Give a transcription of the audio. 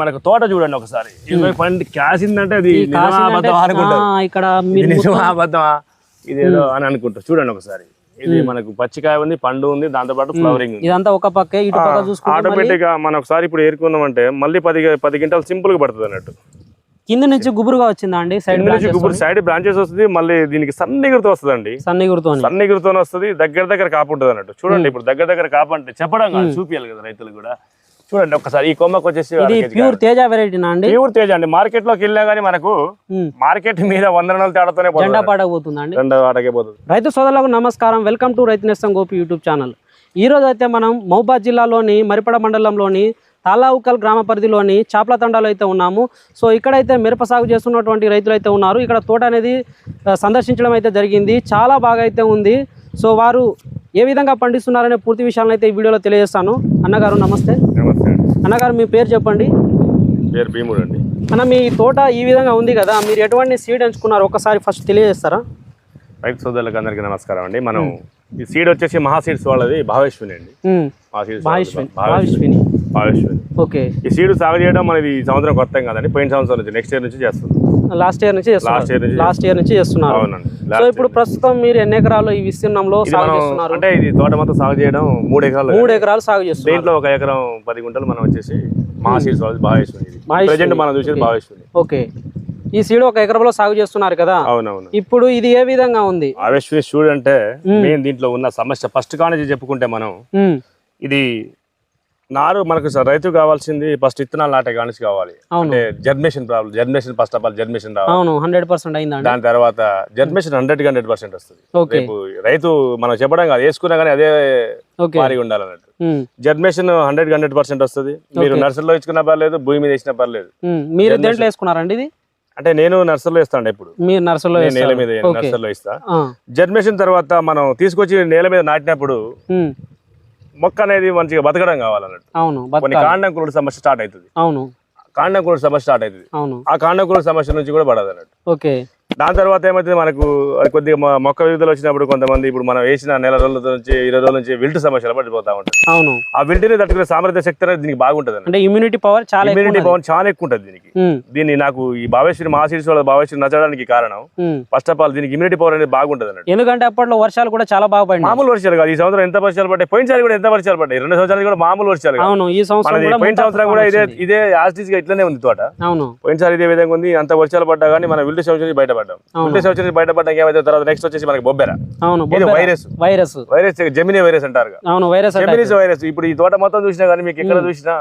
మనకు తోట చూడండి ఒకసారి పండి కాసిందంటే అది ఇక్కడ అబద్ధమా ఇదేదో అని అనుకుంటా. చూడండి ఒకసారి ఇది మనకు పచ్చికాయ ఉంది, పండు ఉంది, దాంతో పాటు ఫ్లవరింగ్ ఉంది. ఇదంతా ఒక పక్కే ఇటు పక్క చూసుకుంటే ఆటోమేటిక్ గా మనం ఒకసారి ఇప్పుడు ఏరుకున్నామంటే మళ్ళీ 10 గంటలు సింపుల్ గా పడుతుంది అన్నట్టు. కింద నుంచి గుబురుగా వచ్చిందా అండి? సైడ్ నుంచి గుబురు సైడ్ బ్రాంచెస్ వస్తుంది, మళ్ళీ దీనికి సన్నగిరితో వస్తుంది అండి. సన్నగిరితో వస్తుంది, దగ్గర కాపు ఉంటుంది అన్నట్టు. చూడండి ఇప్పుడు దగ్గర కాపు అంటే చెప్పడం కాదు, చూపించాలి కదా రైతులు కూడా. చూడండి ఒకసారి ఈ కొమ్మకు వచ్చేసి ప్యూర్ తేజ వెరైటీ అండి. ప్యూర్ తేజ అండి. మార్కెట్ లోకి వెళ్ళినా గానీ మనకు మార్కెట్ మీద 100 నెలల తేడాతోనే జెండా పాడకపోతుందండి. పోతుంది. రైతు సోదరులకు నమస్కారం, వెల్కమ్ టు రైతు నేస్తం గోపి యూట్యూబ్ ఛానల్. ఈ రోజు అయితే మనం మహబూబాద్ జిల్లాలోని మరిపడ మండలంలోని తాళావుకల్ గ్రామ పరిధిలోని చాపల తండాలో అయితే ఉన్నాము. సో ఇక్కడైతే మిరప సాగు చేస్తున్నటువంటి రైతులు అయితే ఉన్నారు. ఇక్కడ తోట అనేది సందర్శించడం అయితే జరిగింది. చాలా బాగా అయితే ఉంది. సో వారు ఏ విధంగా పండిస్తున్నారనే పూర్తి విషయాలను అయితే ఈ వీడియోలో తెలియజేస్తాను. అన్నగారు నమస్తే. అన్నగారు మీ పేరు చెప్పండి. పేరు భీముడు అండి. అన్న మీ తోట ఈ విధంగా ఉంది కదా, మీరు ఎటువంటి సీడ్ ఎంచుకున్నారు ఒకసారి ఫస్ట్ తెలియజేస్తారా? రైతు సోదరులకు అందరికీ నమస్కారం అండి. మనం ఈ సీడ్ వచ్చేసి మహాసీడ్స్ వాళ్ళది భావేశ్వరి అండి. భావేశ్వరి. ఓకే. ఈ సీడ్ సాగు చేయడం మనది ఈ సంవత్సరం కొత్త కదండి, పోయిన సంవత్సరం నుంచి నెక్స్ట్ ఇయర్ నుంచి చేస్తుంది. లాస్ట్ ఇయర్ నుంచి చేస్తున్నారు. అవునండి. సో ఇప్పుడు ప్రస్తుతం మీరు ఎన్ని ఎకరాలు ఈ విస్తీర్ణంలో సాగు చేస్తున్నారు? అంటే ఇది తోట మొత్తం సాగు చేయడం 3 ఎకరాలు సాగు చేస్తున్నారు. దీంట్లో 1 ఎకరం 10 గుంటలు మనం వచ్చేసి మహాసీడ్స్ వాళ్ళది భావేశ్వరి. ప్రెజెంట్ మనం చూసేది భావేశ్వరి. ఓకే. ఈ సీడ్ 1 ఎకరంలో సాగు చేస్తున్నారు కదా. అవునవును. ఇప్పుడు ఇది ఏ విధంగా ఉంది? భావేశ్వరి సీడ్ అంటే మెయిన్ దీంట్లో ఉన్న సమస్య ఫస్ట్ కానించి చెప్పుకుంటే మనం ఇది నారు మనకు రైతు కావాల్సింది ఫస్ట్ ఇత్తనాలు నాటే కానించి కావాలి. అంటే germination problem, germination first of all germination రావాలి. 100% అయిందండి. దాని తర్వాత జర్మినేషన్ 100% వస్తుంది. రేపు రైతు మనం చెప్పడం కాదు, వేసుకున్నా కానీ అదే మారి ఉండాలన్నట్టు. జర్మినేషన్ 100% వస్తుంది. మీరు నర్సరీలో ఇచ్చుకున్నా పర్లేదు, భూమి మీద వేసినా పర్లేదు. మీరు దేంట్లో వేసుకున్నారండి ఇది? అంటే నేను నర్సరీలో ఇస్తాను. ఎప్పుడు మీరు నర్సరీలో నేల మీద నర్సరీలో ఇస్తా. జర్మినేషన్ తర్వాత మనం తీసుకొచ్చి నేల మీద నాటినప్పుడు మొక్క అనేది మంచిగా బతకడం కావాలన్నట్టు. కొన్ని కాండం కురుడు సమస్య స్టార్ట్ అవుతుంది. కాండం కురుడు సమస్య స్టార్ట్ అవుతుంది. ఆ కాండం కురుడు సమస్య నుంచి కూడా పడదు అన్నట్టు. దాని తర్వాత ఏమైతే మనకు కొద్దిగా మొక్క విడుదల వచ్చినప్పుడు కొంతమంది ఇప్పుడు మనం వేసిన 1 నెల రోజుల నుంచి 20 రోజుల నుంచి విల్ట్ సమస్యలు పడిపోతా ఉంటుంది. ఆ విల్ట్ని తట్టుకునే సామర్థ్య శక్తి అనేది దీనికి బాగుంటుంది. అంటే ఇమ్యూనిటీ పవర్ చాలా ఎక్కువ ఉంటుంది దీనికి. దీన్ని నాకు ఈ భావేశ్వరి మహాసీడ్స్ వాళ్ళ భావేశ్వరి నచ్చడానికి కారణం ఫస్ట్ ఆఫ్ ఆల్ దీనికి ఇమ్యూనిటీ పవర్ అనేది బాగుంటుంది అన్నట్టు. ఎందుకంటే అప్పట్లో వర్షాలు కూడా చాలా బాగా పడ్డాయి. మామూలు వర్షాలు కాదు. ఈ సంవత్సరం ఎంత వర్షాలు పడ్డాయి, పోయినసారి కూడా ఎంత వర్షాలు పడ్డాయి. 2 సంవత్సరాలు కూడా మామూలు వర్షాలు. పోయిన సంవత్సరం కూడా ఇదే యాస్టీస్ గా ఇట్లనే ఉంది తోట. పోయినసారి ఇదే విధంగా ఉంది. అంత వర్షాలు పడ్డా కానీ మన విల్ట్ సంవత్సరం నుంచి బయటపడ్డాం. బయటపడ్డానికి ఏమైతే తర్వాత నెక్స్ట్ వచ్చేసి మనకి బొబ్బెర వైరస్ జెమినీ వైరస్ అంటారు. జెమినీ వైరస్ ఇప్పుడు ఈ తోట మొత్తం చూసినా కానీ మీకు ఎక్కడ చూసినా